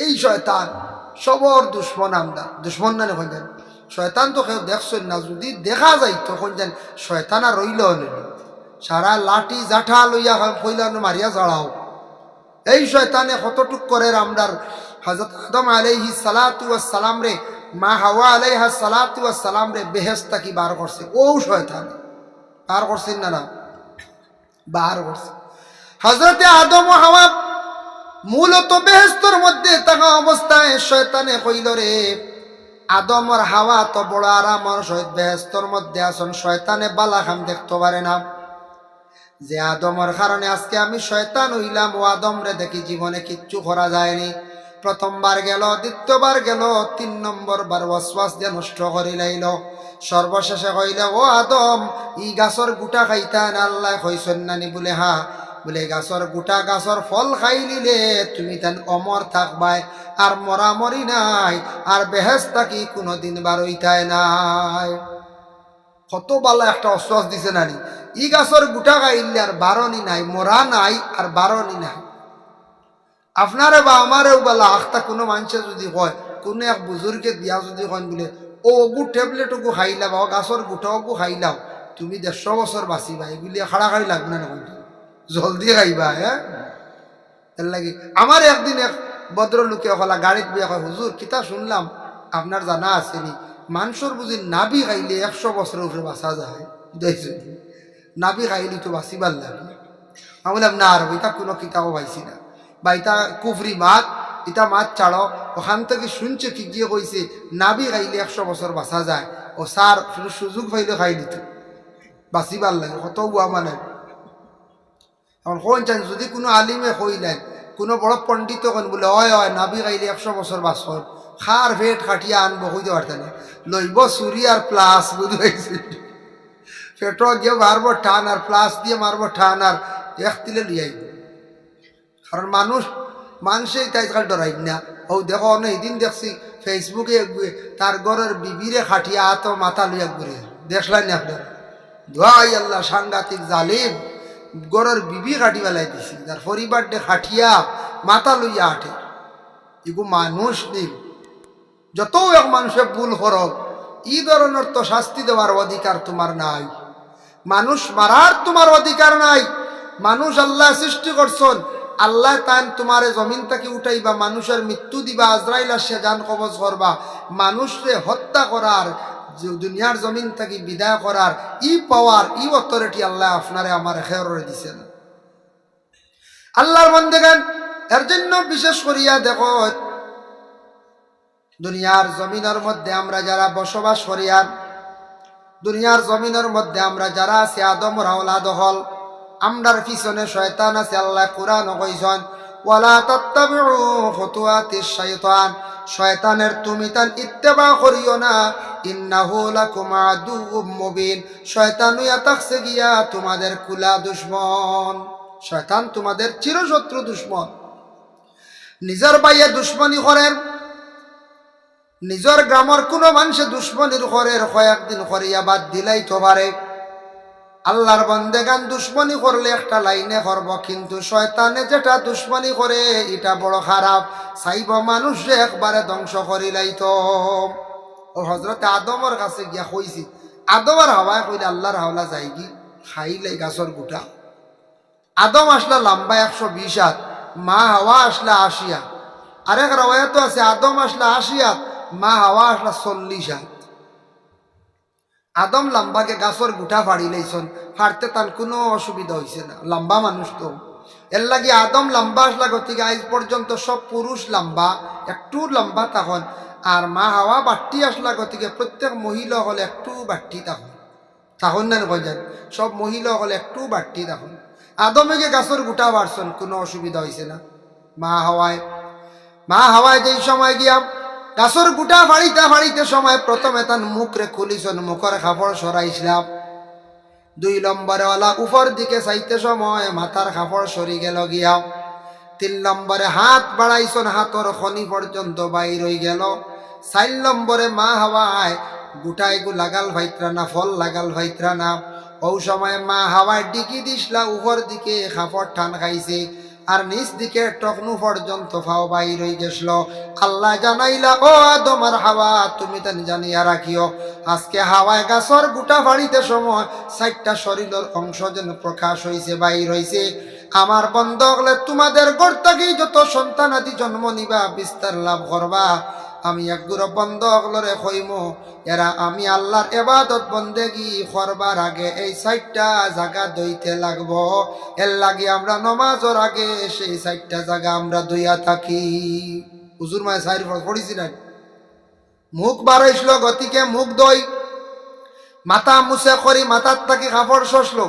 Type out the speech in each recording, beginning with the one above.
এই শয়তান সবর দুশ্মন, আমরা দুশ্মন না হয়ে যান। শয়তান তো কেউ দেখছেন না, যদি দেখা যায় তখন যেন শয়তান আর রইল সারা লাঠি জাঠা লইয়া ফইলান মারিয়া জড়াও। এই শয়তানে কতটুক করে আমরার হযরত আদম আলাইহিস সালাতু ওয়াস সালাম রে, মা হাওয়া আলাইহা সালাতু ওয়াস সালাম রে বেহেশত কি বার করছে। ও শয়তান বার করছেন না, বার করছে। হযরত আদম ও হাওয়া মূলত বেহেশতের মধ্যে থাকা অবস্থায় শয়তানে কইল রে, আদম আর হাওয়া তো বড় আরাম আর শহীদ বেহেশতের মধ্যে আসন, শয়তানে বালা খাম দেখতে পারে না যে আদমের কারণে আজকে আমি শয়তান হইলাম। ও আদম রে দেখি জীবনে কিচ্ছু করা যায়নি। প্রথমবার গেল, দ্বিতীয়বার গেল, 3 নম্বর বার ওয়াসওয়াস দিয়ে নষ্ট করে লাইল। সর্বশেষে কইলে, ও আদম ই গাছর গুটা খাইতান, আল্লাহ কইছেন নানি বলে হা, বলে গাছর গুটা গাছর ফল খাই নিলে তুমি তেন অমর থাকবাই, আর মরামরি নাই, আর বেহেশত থাকি কোনোদিন বার হইতায় নাই। কত বালা একটা অশ্বাস দিছে নানি, ই গাছর গুটা খাইলে আর বারণই নাই, মরা নাই আর বারণই নাই। আপনারে বা আমারেও বলা আখতা কোনো মানুষে যদি কয়, কোনো এক বুজুর্গে দিয়া যদি কন বলে ও অগু ট্যাবলেটকু খাইলাম, ও গাছর গুটাওকু খাইলাম, তুমি 150 বছর বাঁচিবা, এগুলি খাড়াখাড়ি লাগবে না, জলদি খাইবা। হ্যাঁ, এর লাগি আমার একদিন এক ভদ্রলোকে হলা গাড়িত বিয়া কয়, হুজুর কিতা শুনলাম আপনার জানা আসেনি, মানুষের বুঝি নাবি খাইলে 100 বছরের উপরে বাঁচা যায়, দেখছেন নাবি খাইলি তো বাঁচিবার লাগে। আমি বললাম না আর এটা কোনো কিতাবও পাইছি না, বা এটা কুফরি মাত, এটা মাত ছাড়ো। ওখান থেকে শুনছে কি গিয়ে কইছে নাবি খাইলে 100 বছর বাঁচা যায়। ও সার সুযোগ পাইলে খাই দিত, বাঁচিবার লাগে, কত গুয়া মানে। এখন কোন চান যদি কোনো আলিমে কইলেন, কোনো বড় পণ্ডিত কোন বলে হয় হয় নাবি খাইলে 100 বছর বাঁচন, খার ভেট খাটিয়া আনবো হইতে পারতেন না, লইব চুরি আর প্লাস, বুঝতে পেট গিয়ে মারবো টান আর প্লাস দিয়ে মারবো টান আর এক তিলে লিয়াই। কারণ মানুষেই তাই কাল ডরাই না। ও দেখো না, এদিন দেখছি ফেসবুকে তার ঘরের বিবিরে খাটিয়া হাত মাথা লইয়া ঘুরে, দেখলেন না আপনার? দোয়াই আল্লাহ, সাংঘাতিক জালিম, ঘরের বিবি খাটি বেলাই দিছি, তার পরিবার ডে খাটিয়া মাথা লইয়া আঠে। এগু মানুষ দিন যত এক মানুষে ভুল করক, ই ধরনের তো শাস্তি দেওয়ার অধিকার তোমার নাই, মানুষ মারার তোমার অধিকার নাই। মানুষ আল্লাহ সৃষ্টি করছেন, আল্লাহ তান তোমারে জমিন থেকে উঠাইবা, মানুষের মৃত্যু দিবা, আজরাইল আসে জান কবজ করবা। মানুষকে হত্যা করার, দুনিয়ার জমিন থেকে বিদায় করার ই পাওয়ার, ই অথরিটি আল্লাহ আপনারে আমার খেয়রে দিছেন। আল্লাহর বান্দাগণ, এর জন্য বিশেষ করিয়া দেখো দুনিয়ার জমিনের মধ্যে আমরা যারা বসবাস করি, আর দুনিয়ার জমিনের মধ্যে আমরা যারা আছি, আদমর আওলাদ হল, আমরার পিছনে শয়তান আছে। আল্লাহ কুরআন কইছেন, ওয়ালা তাত্তাবিউ খুতুওয়াতিশ শাইতান, শয়তানের তুমি তার ইত্তেবা করিও না, ইন্নাহু লাকুম আদুউম মুবিন, শয়তান হইয়া থাকছে গিয়া তোমাদের কুলা দুশমন। শয়তান তোমাদের চিরশত্রু দুশমন। নিজের বাইয়ে দুশ্মনী করেন, নিজের গ্রামের কোনো মানুষে দুশ্মনীর করের কয়েকদিন করিয়া বাদ দিলাই তো পারে। আল্লাহর বান্দাগান দুশ্মনী করলে একটা লাইনে করব, কিন্তু শয়তানে যেটা দুশ্মনী করে এটা বড় খারাপ, চাইব মানুষে একবারে ধ্বংস করিলাই। তো ও হজরত আদমের কাছে গিয়া কইছি, আদম আর হাওয়ায় কইলে আল্লাহর হাওলা যাই কি খাইলে গাছর গুটা। আদম আসলা লম্বা 120 হাত, মা হাওয়া আসলা 80 হাত। আরেক রাওয়ায়াত আছে আদম আসলা 80 হাত, মা হাওয়া আসলা 40 হাত। আদম লম্বাকে গাছর গুঠা ফাড়ি লাইছন, ফাড়তে তার কোনো অসুবিধা হয়েছে না, লম্বা মানুষ তো। এর লাগে আদম লম্বা আসলা গতিকে আজ পর্যন্ত সব পুরুষ লম্বা, একটু লম্বা তখন। আর মা হাওয়া বাট্টি আসলা গতিকে প্রত্যেক মহিলা হলে একটু বাট্টি তখন না কইলেন, সব মহিলা হলে একটু বাট্টি তখন। আদমেকে গাছর গুঠা বাড়ছন, কোনো অসুবিধা হয়েছে না। মা হাওয়ায় যেই সময় গিয়া গাছর গুটা ফাড়িতে ফাড়িতে সময় প্রথমে তার মুখ রে খুলিছন, মুখের কাপড় সরাইছিলাম। 2 নম্বরে ওলা উপর দিকে চাইতে সময় মাথার কাপড় সরি গেল গিয়া। 3 নম্বরে হাত বাড়াইছন, হাতর খনি পর্যন্ত বাইর হয়ে গেল। 4 নম্বরে মা হাওয়ায় গুটাইগু লাগাল ভাইত্রা না, ফল লাগাল ভাইত্রা না। ও সময় মা হাওয়ায় ডিকি দিসলা উপর দিকে কাপড় টান খাইছে। আর নিচ দিকে টকনু পর্যন্ত ফাও বাইর হয়ে গেছিল। আল্লাহ জানাইলা, ও আদম আর হাওয়া, তুমি তো জানিয়া রাখিও, আজকে হাওয়ায় গাছর গুটা ফাড়িতে সময় 4টা শরীরের অংশ যেন প্রকাশ হইছে, বাইর হইছে। আমার বন্ধ হলে তোমাদের ঘর থেকেই যত সন্তান আদি জন্ম নিবা, বিস্তার লাভ করবা, আমি একগুলো বন্ধ হলরে কইম, এরা আমি আল্লাহর ইবাদত বন্দেগি করবার আগে এই 4টা জায়গা দইতে লাগবো। এর লাগে আমরা নমাজের আগে সেই 4টা জায়গা আমরা দইয়া থাকি। হুজুর মায় সাইর পড়েছিলেন, মুখ বাড়াইছিল গতিকে মুখ দই, মাথা মুছে করি মাথার থাকি কাপড় শসল,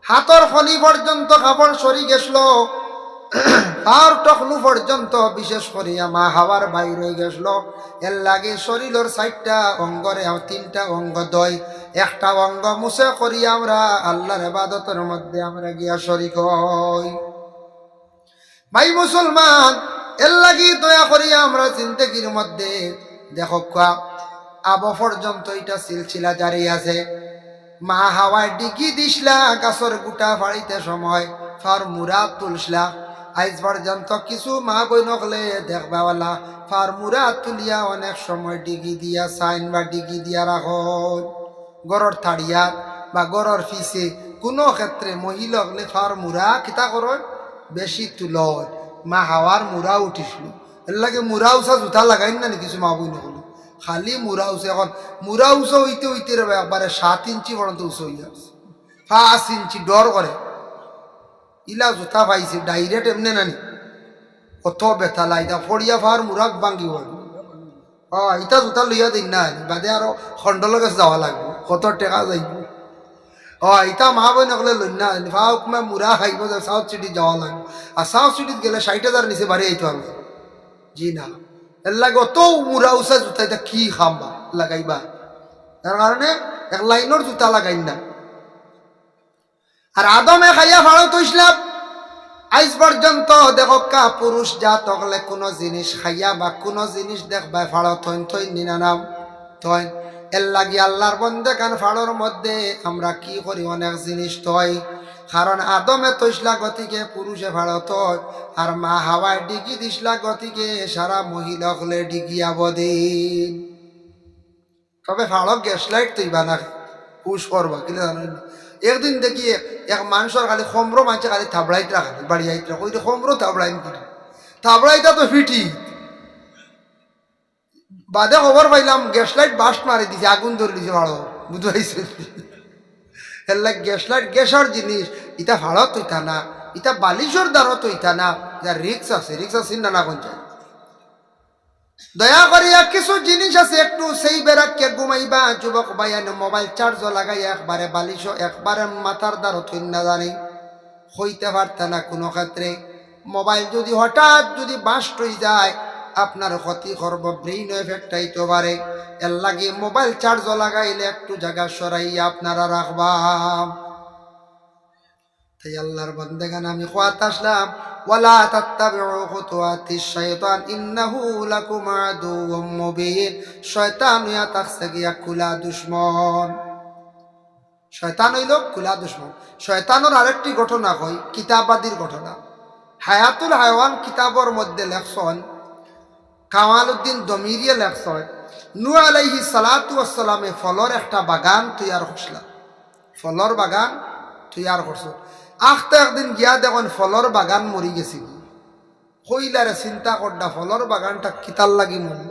হাতর খনি পর্যন্ত কাপড় সরি গেছিল, আর টকনু পর্যন্ত বিশেষ করিয়া মা হাওয়ার বাইর হয়ে গেছিল। এর লাগে শরীরের 4টা অঙ্গরে 3টা অঙ্গ দয়, একটা অঙ্গ মুছে করি আমরা আল্লাহর ইবাদতের মধ্যে আমরা গিয়া শরীক হই। ভাই মুসলমান, এর লাগি দয়া করিয়া আমরা জিন্দেগির মধ্যে দেখো আবো পর্যন্ত এটা সিলসিলা জারি আছে। মা হাওয়ায় ডিগি দিসলা গাছর গুটা ফাড়িতে সময়, ফার মুরাদ তুলসলা, আইজ পর্যন্ত কিছু মা বই নকলে দেখবাওয়ালা ফার মুরাদ তুলিয়া অনেক সময় ডিগি দিয়া সাইন বা ডিগি দিয়া রাখো গরর থাড়িয়াত বা গরর ফিসে। কোনো ক্ষেত্রে মহিলা হলে ফার মুরা কিতা করো বেশি তুলয়। মা হাওয়ার মুরা উঠিছিল, এর লাগে মুরা উষা জুতা লাগাই না কিছু মা বই নকলে, খালি মুরা উষে। এখন মুরা উষো হইতে হইতে রে একবারে 7 ইঞ্চি পর্যন্ত উষো হইয়া 5 ইঞ্চি ডর করে। ইলা জুতা পাইছে ডাইরেক্ট এমনি নানি কত ব্যথা লাইতা ফড়িয়া ফার মুরাক ভাঙ্গি হল। ইটা জুতা লইয়া দিন না বাদে আরো খন্ডলের কাছে যাওয়া লাগবে, কত টেকা যাইব। ইটা মা বই নকলে লই না ফাও কুমা মুরা খাইব, সাউথ সিটি যাওয়া লাগবে। আর সাউথ সিটিত গেলে 60,000 নিচে বাড়ি আইতে পারবে। জি না, এর লাগে অত মুরা উষা জুতা এটা কি খাম্বা লাগাইবা, তার কারণে এক লাইনের জুতা লাগাই না। আর আদমে খাইয়া ফাড়ো তো ইসলাম আইজ পর্যন্ত দেখো কা পুরুষ জাত হলে কোনো জিনিস খাইয়া বা কোনো জিনিস দেখবা ফাড়ো থইন থইন নিনা নাম থইন। এর লাগি আল্লাহর বন্দে কান ফাড়োর মধ্যে আমরা কি করি অনেক জিনিস থই, কারণ আদমে তৈসলা গতিকে পুরুষে ফাড়ো থই, আর মা হাওয়ায় ডিগি দিসলা গতিকে সারা মহিলা হলে ডিগি আবদিন। তবে ফাড়ো গ্যাস লাইট তৈবা না পুষ করবা কিলে জানেন। একদিন দেখি এক মানুষের খালি খমরো মানুষে খালি থাবড়াইতে রাখা বাড়ি আইতে রাখো, ওই খমরো থাবড়াইন করি, থাবড়াইটা তো ফিটি বাদে খবর পাইলাম গ্যাস লাইট বাস্ট মারি দিছে, আগুন ধরে দিছে ভালো বুঝাইছে। এর লাগে গ্যাস লাইট গ্যাসের জিনিস ইটা ভাড়া তৈতা না, ইটা বালিশের দ্বারা তৈতা না, যার রিক্স আছে, রিক্স আছে না কোন যায়। দয়া করিয়া কিছু জিনিস আছে একটু সেই বেড়াকে ঘুমাইবা যুবক ভাইয়ান, মোবাইল চার্জ লাগাইয়া একবারে বালিশ একবারে মাথার দ্বারা থইন না জানি হইতে পারত না। কোনো ক্ষেত্রে মোবাইল যদি হঠাৎ যদি বাস্ট হয়ে যায় আপনার ক্ষতি করব, ব্রেইন এফেক্ট আইতে পারে। এর লাগে মোবাইল চার্জ লাগাইলে একটু জায়গা সরাইয়া আপনারা রাখবা। তাই আল্লাহর বান্দাগান আমি খোয়াত আসলাম, ওয়ালা তাত্তাবিউ খুতুওয়াতিশ শাইতান ইন্নাহু লাকুম আদুউম মুবিন। শয়তান ইয়া তাকসে গিয়া খুলা দুশমন, শয়তান হইল খুলা দুশমন। শয়তানের আরেকটি ঘটনা কই, কিতাবাদির ঘটনা। হায়াতুল হায়াওয়ান কিতাবর মধ্যে লেখছেন কামালউদ্দিন দমিরিয়া লেখছেন নূহ আলাইহিস সালাতু ওয়াস সালামে ফলর একটা বাগান তৈয়ার করছিল, ফলর বাগান তৈয়ার করছে। আখতে একদিন গিয়া দেখুন ফলর বাগান মরি গেছি, কইলারে চিন্তা করডা ফলর বাগানটা কিতার লাগি মরল,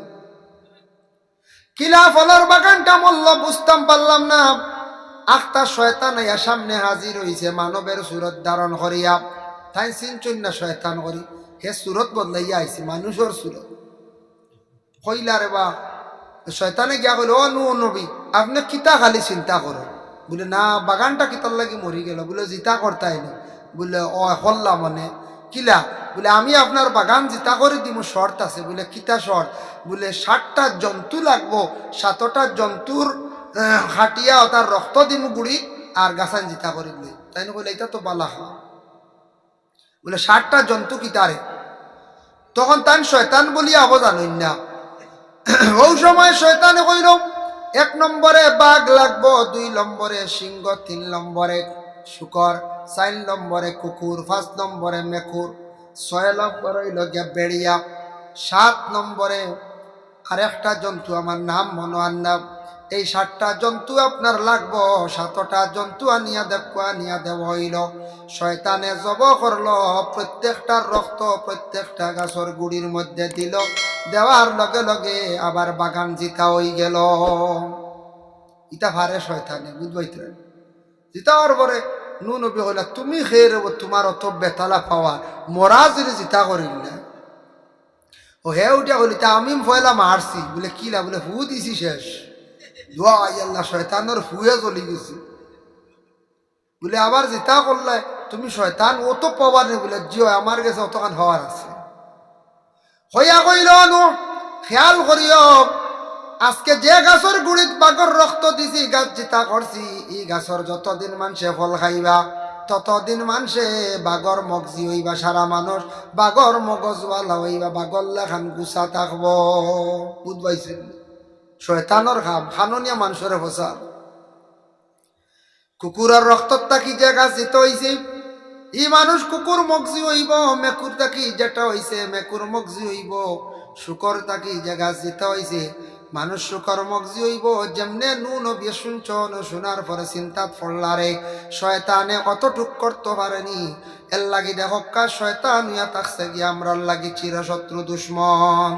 কিলা ফলর বাগানটা মরল বুঝতাম পারলাম না। আখতা শয়তান আইয়া সামনে হাজির হইছে মানবের সুরত ধারণ করিয়া। তাই চিনচুন না শয়তান করি, হে সুরত বদলাইয়া আইছি মানুষের সুরত। কইলারে বা শয়তানে গিয়া কইল, ও নূহ নবী আপনি কিতা খালি চিন্তা করো? বলে না বাগানটা কিতার লাগি মরি গেল। বলে জিতা করতাই না? বলে ও হল্লা মনে কিলা? বলে আমি আপনার বাগান জিতা করে দিব, শর্ত আছে। বলে কিতা শর্ত? বলে 60টা জন্তু লাগবো, 7টা জন্তুর হাটিয়া তার রক্ত দিমু গুড়ি আর গাছান জিতা করে দিলে। তাই না? বলে এটা তো বালা। বলে 60টা জন্তু কিতারে? তখন তান শয়তান বলিয়া আবো জানইন না। ওই সময় শয়তানে কইল 1 নম্বরে বাঘ লাগবো, 2 নম্বরে সিংহ, 3 নম্বরে শুকর, 4 নম্বরে কুকুর, 5 নম্বরে মেকুর, 6 নম্বরে হইল গিয়া বেড়িয়া, 7 নম্বরে আরেকটা জন্তু আমার নাম মনোয়ার নাম। এই 7টা জন্তু আপনার লাগবো, 7টা জন্তু আনিয়া দেব হইল। শয়তানে জব করলো, প্রত্যেকটার রক্ত প্রত্যেকটা গাছের গুড়ির মধ্যে দিল, দেওয়ার লগে লগে আবার বাগান জিতা হয়ে গেল। ইটা ভারে শয়তানে, বুঝবাইতে জিতার পরে নু নবী হইলা তুমি খেয়ে রব, তোমার অত বেতালা পাওয়া মরা যদি জিতা করিল না। ও হে উঠে বলি তা আমি পয়লা মারছি, বলে কিলা, বলে হু দিছি শেষ, দোয়া আল্লাহ শয়তানোর হুয়ে চলি গেছি। বলে আবার জিতা করলে তুমি শয়তান ও তো পাবার নেই, বলে জিও আমার কাছে অতখান হওয়ার আছে। হইয়া কইল নু খেয়াল করিও, আজকে যে গাছর গুড়িত বাগর রক্ত দিছি, গাছ জিতা করছি, এই গাছর যতদিন মানুষে ফল খাইবা ততদিন মানুষে বাগর মগজি হইবা, সারা মানুষ বাগর মগজওয়ালা হইবা, বাগর লেখান গুছা থাকব। বুঝবাইছেন শয়তানোর খাম খাননিয়া মানুষের ফসার। কুকুরের রক্তত থাকি যে গাছ জিত হইছে, ই মানুষ কুকুর মগজি হইব, মেকুর থাকি যেটা হইছে মেকুর মগজি হইব, শুকর থাকি যে গাছ জিত হইছে মানুষ শুকর মগজি হইব। যেমনে নু নবী শুনছন, শোনার পরে চিন্তাত পড়লারে শয়তানে কতটুক করতে পারেনি। এর লাগি দেখকা শয়তান হইয়া থাকছে গিয়া আমরার লাগি চিরশত্রু দুশ্মন।